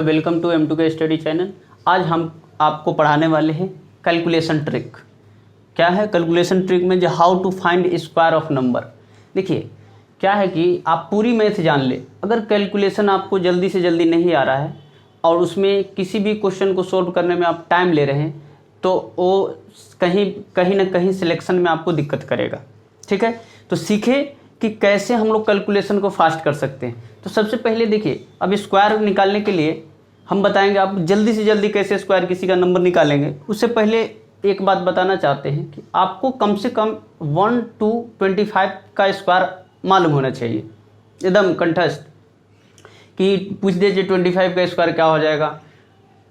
Welcome to M2 के study channel. आज हम आपको पढ़ाने वाले हैं कैलकुलेशन ट्रिक। क्या है कैलकुलेशन ट्रिक में जो how to find square of number. देखिए क्या है कि आप पूरी मैथ जान ले, अगर कैलकुलेशन आपको जल्दी से जल्दी नहीं आ रहा है और उसमें किसी भी क्वेश्चन को सॉल्व करने में आप टाइम ले रहे हैं तो वो कहीं ना कहीं सिलेक्शन में आपको दिक्कत करेगा। ठीक है, तो सीखें कि कैसे हम लोग कैलकुलेशन को फास्ट कर सकते हैं। तो सबसे पहले देखिए, अब स्क्वायर निकालने के लिए हम बताएंगे आप जल्दी से जल्दी कैसे स्क्वायर किसी का नंबर निकालेंगे। उससे पहले एक बात बताना चाहते हैं कि आपको कम से कम 1 to 25 का स्क्वायर मालूम होना चाहिए, एकदम कंठस्थ, कि पूछ दीजिए 25 का स्क्वायर क्या हो जाएगा,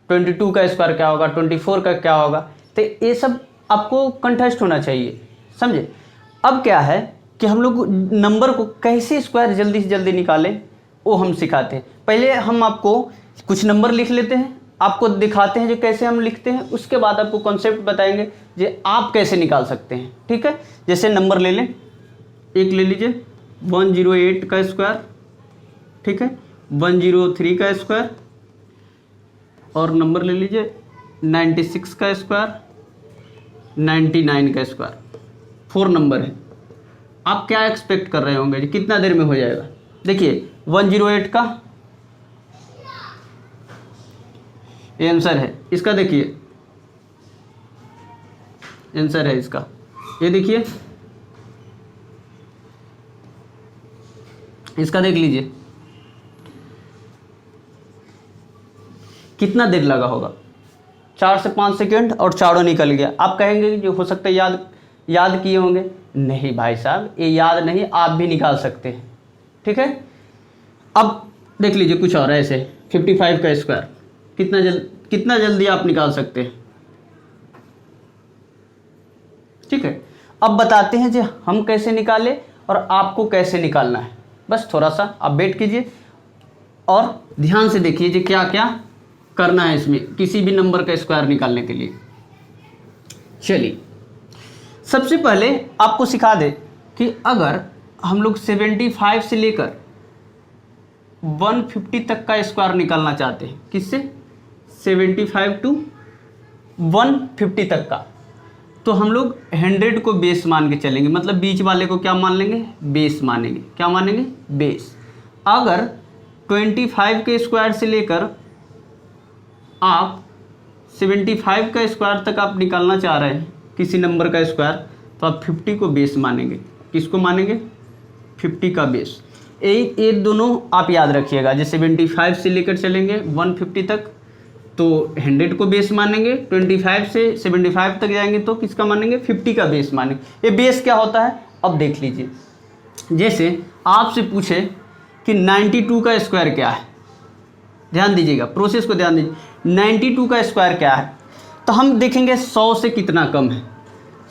22 का स्क्वायर क्या होगा, 24 का क्या होगा, तो ये सब आपको कंठस्थ होना चाहिए, समझे। अब क्या है कि हम लोग नंबर को कैसे स्क्वायर जल्दी से जल्दी निकालें वो हम सिखाते हैं। पहले हम आपको कुछ नंबर लिख लेते हैं, आपको दिखाते हैं जो कैसे हम लिखते हैं, उसके बाद आपको कॉन्सेप्ट बताएंगे जो आप कैसे निकाल सकते हैं। ठीक है, जैसे नंबर ले लें, एक ले लीजिए 108 का स्क्वायर, ठीक है, 103 का स्क्वायर, और नंबर ले लीजिए 96 का स्क्वायर, 99 का स्क्वायर। 4 नंबर है। आप क्या एक्सपेक्ट कर रहे होंगे कितना देर में हो जाएगा। देखिए 108 का ये आंसर है इसका, देखिए आंसर है इसका, ये देखिए इसका देख लीजिए कितना देर लगा होगा, 4 से 5 सेकेंड और चारों निकल गया। आप कहेंगे कि जो हो सकता है याद किए होंगे, नहीं भाई साहब ये याद नहीं, आप भी निकाल सकते हैं। ठीक है, अब देख लीजिए कुछ और ऐसे 55 का स्क्वायर, कितना जल्दी आप निकाल सकते हैं। ठीक है, अब बताते हैं जो हम कैसे निकालें और आपको कैसे निकालना है। बस थोड़ा सा आप वेट कीजिए और ध्यान से देखिए जो क्या क्या करना है इसमें किसी भी नंबर का स्क्वायर निकालने के लिए। चलिए सबसे पहले आपको सिखा दे कि अगर हम लोग 75 से लेकर 150 तक का स्क्वायर निकालना चाहते हैं, किससे 75 to 150 तक का, तो हम लोग 100 को बेस मान के चलेंगे, मतलब बीच वाले को क्या मान लेंगे, बेस मानेंगे। क्या मानेंगे, बेस। अगर 25 के स्क्वायर से लेकर आप 75 का स्क्वायर तक आप निकालना चाह रहे हैं किसी नंबर का स्क्वायर, तो आप 50 को बेस मानेंगे। किसको मानेंगे, 50 का बेस। ये दोनों आप याद रखिएगा। जैसे 75 से लेकर चलेंगे 150 तक तो 100 को बेस मानेंगे, 25 से 75 तक जाएंगे तो किसका मानेंगे, 50 का बेस मानेंगे। ये बेस क्या होता है अब देख लीजिए। जैसे आपसे पूछे कि 92 का स्क्वायर क्या है, ध्यान दीजिएगा, प्रोसेस को ध्यान दीजिए। 92 का स्क्वायर क्या है, तो हम देखेंगे 100 से कितना कम है,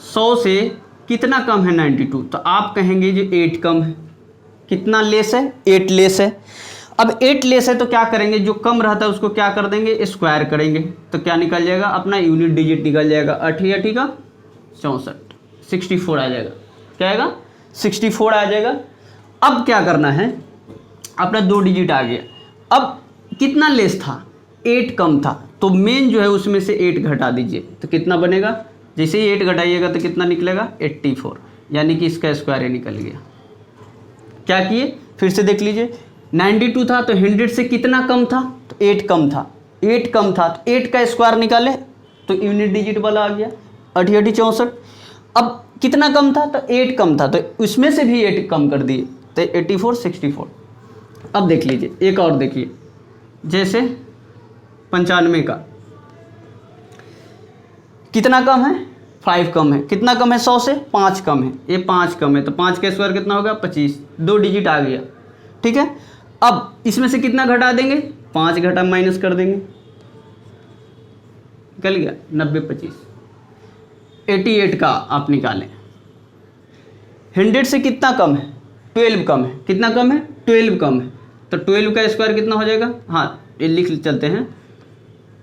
100 से कितना कम है 92, तो आप कहेंगे जो 8 कम है। कितना लेस है, 8 लेस है। अब 8 लेस है तो क्या करेंगे, जो कम रहता है उसको क्या कर देंगे, स्क्वायर करेंगे, तो क्या निकल जाएगा, अपना यूनिट डिजिट निकल जाएगा। 88 का 64, 64 आ जाएगा। क्या आएगा, 64 आ जाएगा। अब क्या करना है, अपना 2 डिजिट आ गया। अब कितना लेस था, 8 कम था, तो मेन जो है उसमें से 8 घटा दीजिए, तो कितना बनेगा, जैसे ही 8 घटाइएगा तो कितना निकलेगा, 84, यानी कि इसका स्क्वायर ही निकल गया। क्या किए, फिर से देख लीजिए, 92 था तो 100 से कितना कम था, तो 8 कम था, 8 कम था तो 8 का स्क्वायर निकाले तो यूनिट डिजिट वाला आ गया 88 64। अब कितना कम था, तो 8 कम था, तो उसमें से भी 8 कम कर दिए तो 84 64। अब देख लीजिए एक और देखिए, जैसे 95 का कितना कम है, 5 कम है। कितना कम है, 100 से 5 कम है, ये 5 कम है, तो 5 का स्क्वायर कितना होगा, 25, 2 डिजिट आ गया। ठीक है, अब इसमें से कितना घटा देंगे, 5 घटा माइनस कर देंगे, निकल गया 90 25। 88 का आप निकालें, 100 से कितना कम है, 12 कम है। कितना कम है, 12 कम है, तो 12 का स्क्वायर कितना हो जाएगा, हाँ ये लिख चलते हैं,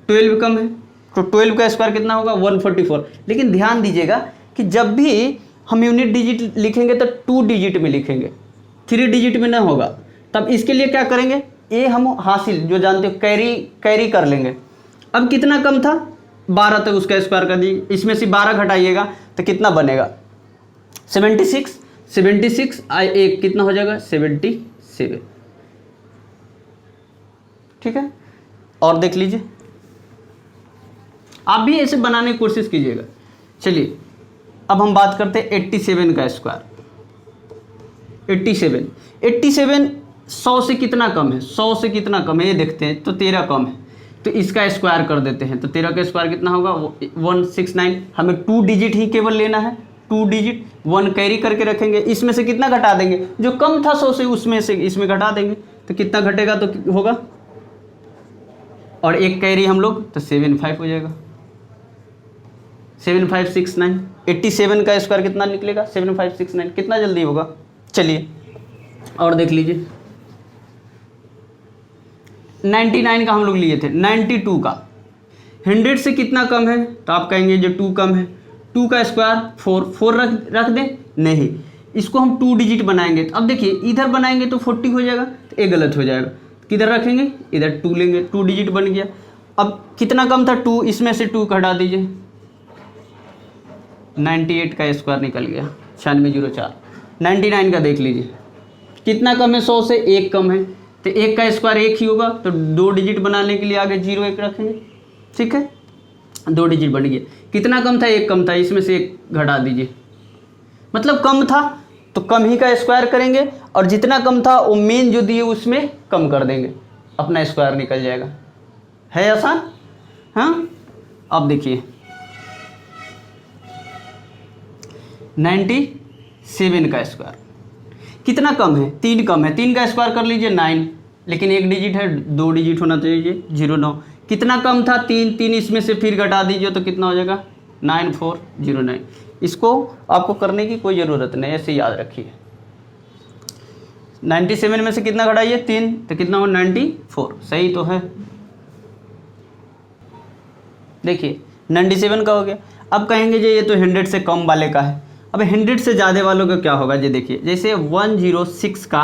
12 कम है तो 12 का स्क्वायर कितना होगा, 144। लेकिन ध्यान दीजिएगा कि जब भी हम यूनिट डिजिट लिखेंगे तो 2 डिजिट में लिखेंगे, 3 डिजिट में ना होगा। तब इसके लिए क्या करेंगे, ये हम हासिल जो जानते हो कैरी कर लेंगे। अब कितना कम था 12 तक उसका स्क्वायर कर दिए, इसमें से 12 घटाइएगा तो कितना बनेगा 76 एक कितना हो जाएगा 77। ठीक है, और देख लीजिए, आप भी ऐसे बनाने की कोशिश कीजिएगा। चलिए अब हम बात करते हैं 87 का स्क्वायर। 87 100 से कितना कम है, 100 से कितना कम है ये देखते हैं, तो 13 कम है, तो इसका स्क्वायर कर देते हैं। तो 13 का स्क्वायर कितना होगा 169। हमें 2 डिजिट ही केवल लेना है, 2 डिजिट, 1 कैरी करके रखेंगे, इसमें से कितना घटा देंगे, जो कम था 100 से उसमें से इसमें घटा देंगे, तो कितना घटेगा तो होगा, और एक कैरी हम लोग तो 75 हो जाएगा, 7569। 87 का स्क्वायर कितना निकलेगा 7569, कितना जल्दी होगा। चलिए और देख लीजिए 99 का हम लोग लिए थे, 92 का 100 से कितना कम है, तो आप कहेंगे जो 2 कम है, 2 का स्क्वायर 4 रख दें, नहीं इसको हम 2 डिजिट बनाएंगे। तो अब देखिए इधर बनाएंगे तो 40 हो जाएगा, तो ये गलत हो जाएगा, किधर रखेंगे इधर 2 लेंगे, 2 डिजिट बन गया। अब कितना कम था 2, इसमें से 2 घटा दीजिए, 98 का स्क्वायर निकल गया 9604। 99 का देख लीजिए कितना कम है 100 से 1 कम है, तो 1 का स्क्वायर 1 ही होगा, तो 2 डिजिट बनाने के लिए आगे 0 1 रखेंगे। ठीक है, 2 डिजिट बन गया। कितना कम था 1 कम था, इसमें से 1 घटा दीजिए, मतलब कम था तो कम ही का स्क्वायर करेंगे, और जितना कम था वो मेन जो दिए उसमें कम कर देंगे, अपना स्क्वायर निकल जाएगा। है आसान। हाँ अब देखिए 97 का स्क्वायर कितना कम है 3 कम है, 3 का स्क्वायर कर लीजिए 9, लेकिन 1 डिजिट है, 2 डिजिट होना चाहिए 09। कितना कम था 3 इसमें से फिर घटा दीजिए तो कितना हो जाएगा 9409। इसको आपको करने की कोई ज़रूरत नहीं, ऐसे याद रखिए। 97 में से कितना घटाइए 3, तो कितना हो 94, सही तो है। देखिए 97 का हो गया। अब कहेंगे जो ये तो 100 से कम वाले का है, अब 100 से ज़्यादा वालों का क्या होगा, ये देखिए जैसे 106 का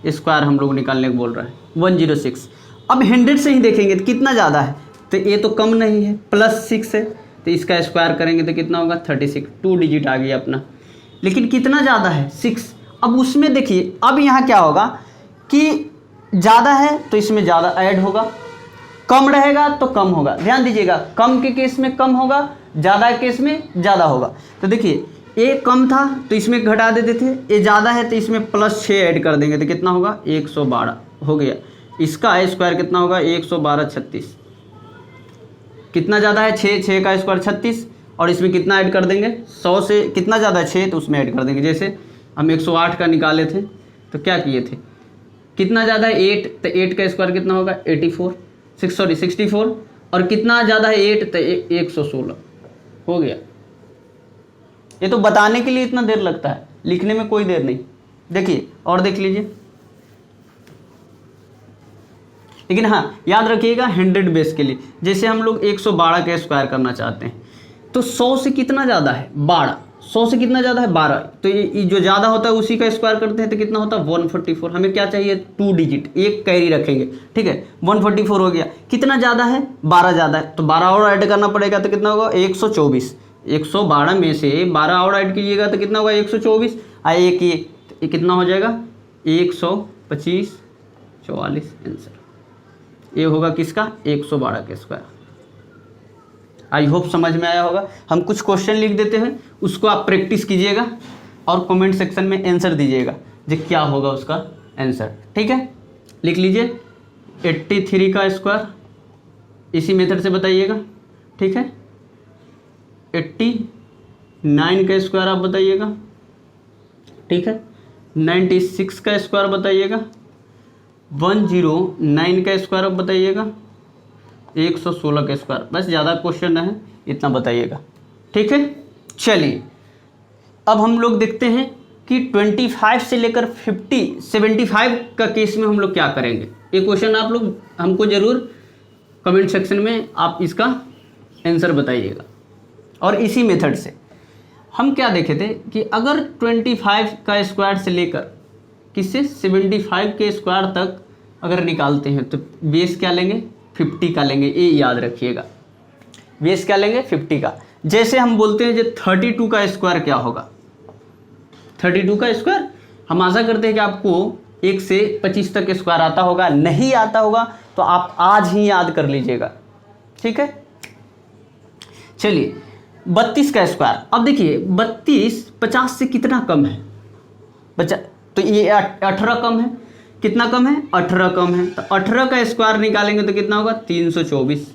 स्क्वायर हम लोग निकालने को बोल रहे हैं 106। अब 100 से ही देखेंगे तो कितना ज़्यादा है, तो ये तो कम नहीं है, +6 है, तो इसका स्क्वायर करेंगे तो कितना होगा 36, 2 डिजिट आ गया अपना। लेकिन कितना ज़्यादा है 6। अब उसमें देखिए अब यहाँ क्या होगा कि ज़्यादा है तो इसमें ज़्यादा ऐड होगा, कम रहेगा तो कम होगा। ध्यान दीजिएगा, कम के केस में कम होगा, ज़्यादा के केस में ज़्यादा होगा। तो देखिए ये कम था तो इसमें घटा देते थे, ये ज़्यादा है तो इसमें +6 ऐड कर देंगे तो कितना होगा 112 हो गया। इसका स्क्वायर कितना होगा 112 36। कितना ज़्यादा है 6 का स्क्वायर 36, और इसमें कितना ऐड कर देंगे 100 से कितना ज़्यादा है 6 तो उसमें ऐड कर देंगे। जैसे हम 108 का निकाले थे तो क्या किए थे, कितना ज़्यादा है 8, तो 8 का स्क्वायर कितना होगा 64, और कितना ज़्यादा है 8 तो 116 हो गया। ये तो बताने के लिए इतना देर लगता है, लिखने में कोई देर नहीं। देखिए और देख लीजिए, लेकिन हाँ याद रखिएगा 100 बेस के लिए, जैसे हम लोग 112 का स्क्वायर करना चाहते हैं तो 100 से कितना ज़्यादा है 12, 100 से कितना ज़्यादा है 12, तो ये जो ज़्यादा होता है उसी का स्क्वायर करते हैं तो कितना होता है 144। हमें क्या चाहिए 2 डिजिट, एक कैरी रखेंगे, ठीक है 144 हो गया। कितना ज़्यादा है 12 ज़्यादा है, तो 12 और ऐड करना पड़ेगा तो कितना होगा 124। 112 में से 12 और ऐड कीजिएगा तो कितना होगा 124, एक ये कितना हो जाएगा 125 44 आंसर। ये होगा किसका 112 का स्क्वायर। आई होप समझ में आया होगा। हम कुछ क्वेश्चन लिख देते हैं, उसको आप प्रैक्टिस कीजिएगा और कमेंट सेक्शन में आंसर दीजिएगा जो क्या होगा उसका आंसर। ठीक है, लिख लीजिए 83 का स्क्वायर, इसी मेथड से बताइएगा। ठीक है, 89 का स्क्वायर आप बताइएगा। ठीक है, 96 का स्क्वायर बताइएगा, 109 का स्क्वायर आप बताइएगा, 116 का स्क्वायर। बस ज़्यादा क्वेश्चन है, इतना बताइएगा। ठीक है, चलिए अब हम लोग देखते हैं कि 25 से लेकर 75 का केस में हम लोग क्या करेंगे। ये क्वेश्चन आप लोग हमको ज़रूर कमेंट सेक्शन में आप इसका आंसर बताइएगा। और इसी मेथड से हम क्या देखे थे कि अगर 25 का स्क्वायर से लेकर किससे 75 के स्क्वायर तक अगर निकालते हैं तो बेस क्या लेंगे, 50 का लेंगे, ये याद रखिएगा। बेस क्या लेंगे, 50 का। जैसे हम बोलते हैं जो 32 का स्क्वायर क्या होगा, 32 का स्क्वायर, हम आशा करते हैं कि आपको 1 से 25 तक स्क्वायर आता होगा। नहीं आता होगा तो आप आज ही याद कर लीजिएगा, ठीक है। चलिए 32 का स्क्वायर, अब देखिए 32 50 से कितना कम है बच्चा, तो ये 18 कम है, कितना कम है, 18 कम है, तो 18 का स्क्वायर निकालेंगे तो कितना होगा, 324,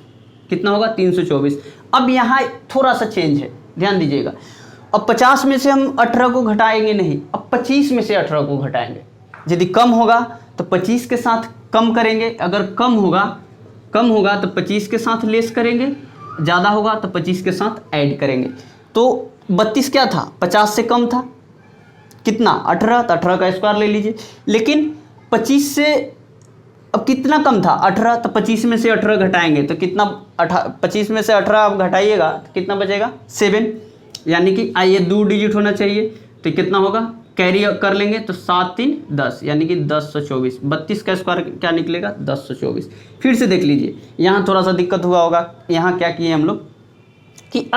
कितना होगा, 324। अब यहाँ थोड़ा सा चेंज है, ध्यान दीजिएगा। अब 50 में से हम 18 को घटाएंगे नहीं, अब 25 में से 18 को घटाएंगे। यदि कम होगा तो 25 के साथ कम करेंगे, अगर कम होगा तो 25 के साथ लेस करेंगे, ज़्यादा होगा तो 25 के साथ ऐड करेंगे। तो 32 क्या था, 50 से कम था, कितना, 18, तो 18 का स्क्वायर ले लीजिए। लेकिन 25 से अब कितना कम था, 18, तो 25 में से 18 घटाएंगे तो कितना, 25 में से 18 आप घटाइएगा तो कितना बचेगा, 7, यानी कि ये 2 डिजिट होना चाहिए, तो कितना होगा, कैरी कर लेंगे तो 7 3 10, यानी कि 1024। 32 का स्क्वायर क्या निकलेगा, 1024। फिर से देख लीजिए, यहाँ थोड़ा सा दिक्कत हुआ होगा। यहाँ क्या किए हम लोग कि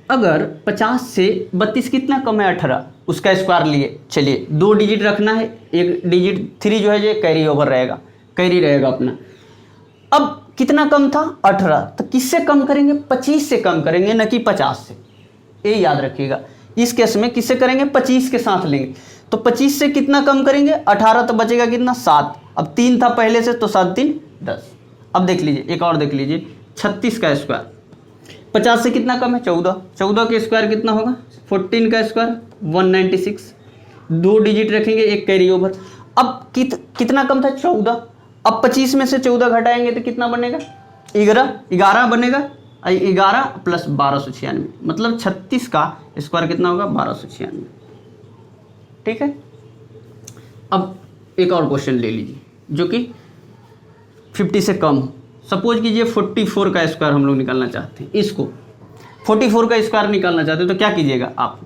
अगर 50 से 32 कितना कम है, 18, उसका स्क्वायर लिए। चलिए 2 डिजिट रखना है, एक डिजिट 3 जो है जो कैरी ओवर रहेगा, कैरी रहेगा अपना। अब कितना कम था, 18, तो किससे कम करेंगे, 25 से कम करेंगे, न कि 50 से, ये याद रखिएगा। इस केस में किससे करेंगे, 25 के साथ लेंगे। तो 25 से कितना कम करेंगे, 18, तो बचेगा कितना, 7। अब 3 था पहले से, तो 7 3 10। अब देख लीजिए, एक और देख लीजिए, 36 का स्क्वायर 50 से कितना कम है, 14। 14 के स्क्वायर कितना होगा, 14 का स्क्वायर 196। 2 डिजिट रखेंगे, एक कैरी ओवर। अब कितना कम था, 14। अब 25 में से 14 घटाएंगे तो कितना बनेगा, 11 बनेगा। 11 प्लस 1296, मतलब 36 का स्क्वायर कितना होगा, 1296, ठीक है। अब एक और क्वेश्चन ले लीजिए जो कि 50 से कम हो। सपोज कीजिए 44 का स्क्वायर हम लोग निकालना चाहते हैं, इसको 44 का स्क्वायर निकालना चाहते हैं तो क्या कीजिएगा आप,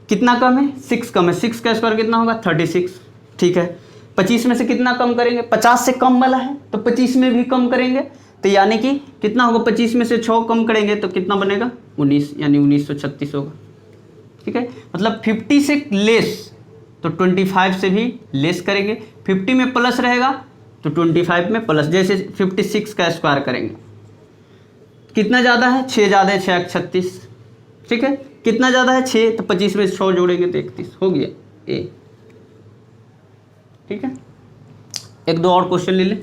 कितना कम है, 6 कम है, 6 का स्क्वायर कितना होगा, 36, ठीक है। 25 में से कितना कम करेंगे, 50 से कम वाला है तो 25 में भी कम करेंगे, तो यानी कि कितना होगा, 25 में से 6 कम करेंगे तो कितना बनेगा, 19, यानी 1936 होगा, ठीक है। मतलब 50 से लेस तो 25 से भी लेस करेंगे, 50 में प्लस रहेगा तो 25 में प्लस। जैसे 56 का स्क्वायर करेंगे, कितना ज़्यादा है, 6 ज़्यादा है, 6 36, ठीक है। कितना ज़्यादा है, 6, तो 25 में 6 जोड़ेंगे तो 31 हो गया, ए, ठीक है। एक दो और क्वेश्चन ले लें।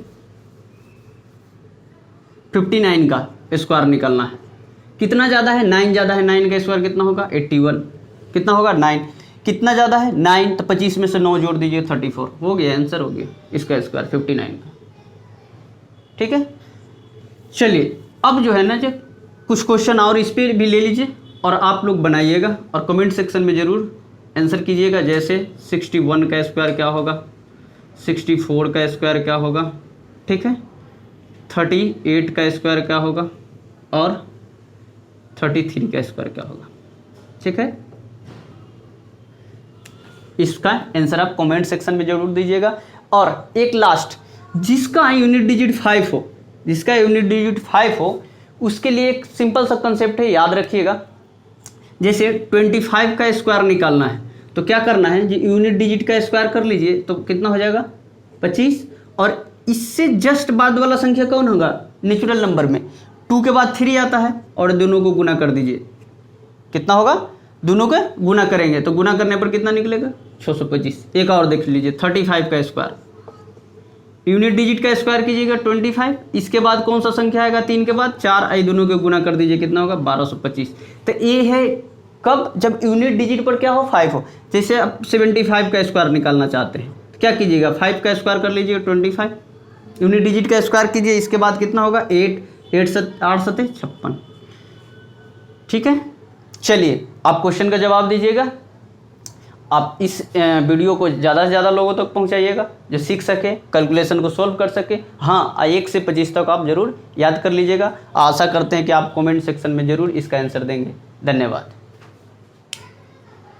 59 का स्क्वायर निकालना है, कितना ज़्यादा है, 9 ज़्यादा है, 9 का स्क्वायर कितना होगा, 81, कितना होगा, 9, कितना ज़्यादा है, 9, तो 25 में से 9 जोड़ दीजिए, 34 हो गया, आंसर हो गया इसका स्क्वायर 59 का, ठीक है। चलिए अब जो है ना जो कुछ क्वेश्चन और इस पर भी ले लीजिए और आप लोग बनाइएगा और कमेंट सेक्शन में ज़रूर आंसर कीजिएगा। जैसे 61 का स्क्वायर क्या होगा, 64 का स्क्वायर क्या होगा, ठीक है, 38 का स्क्वायर क्या होगा और 33 का स्क्वायर क्या होगा, ठीक है। इसका आंसर आप कमेंट सेक्शन में जरूर दीजिएगा। और एक लास्ट, जिसका यूनिट डिजिट 5 हो, जिसका यूनिट डिजिट 5 हो, उसके लिए एक सिंपल सा कंसेप्ट है, याद रखिएगा। जैसे 25 का स्क्वायर निकालना है तो क्या करना है, जी यूनिट डिजिट का स्क्वायर कर लीजिए तो कितना हो जाएगा, 25। और इससे जस्ट बाद वाला संख्या कौन होगा, नेचुरल नंबर में 2 के बाद 3 आता है और दोनों को गुना कर दीजिए, कितना होगा, दोनों को गुना करेंगे तो गुना करने पर कितना निकलेगा, 625। एक और देख लीजिए, 35 का स्क्वायर, यूनिट डिजिट का स्क्वायर कीजिएगा 25, इसके बाद कौन सा संख्या आएगा, 3 के बाद 4, आई दोनों के गुना कर दीजिए, कितना होगा, 1225। तो ये है कब, जब यूनिट डिजिट पर क्या हो, 5 हो। जैसे अब 75 का स्क्वायर निकालना चाहते हैं तो क्या कीजिएगा, 5 का स्क्वायर कर लीजिए 25, यूनिट डिजिट का स्क्वायर कीजिए, इसके बाद कितना होगा, 8, 8 7 56, ठीक है। चलिए आप क्वेश्चन का जवाब दीजिएगा। आप इस वीडियो को ज़्यादा से ज़्यादा लोगों तक पहुंचाइएगा जो सीख सके, कैलकुलेशन को सॉल्व कर सके। हाँ, 1 से 25 तक आप ज़रूर याद कर लीजिएगा। आशा करते हैं कि आप कमेंट सेक्शन में ज़रूर इसका आंसर देंगे। धन्यवाद।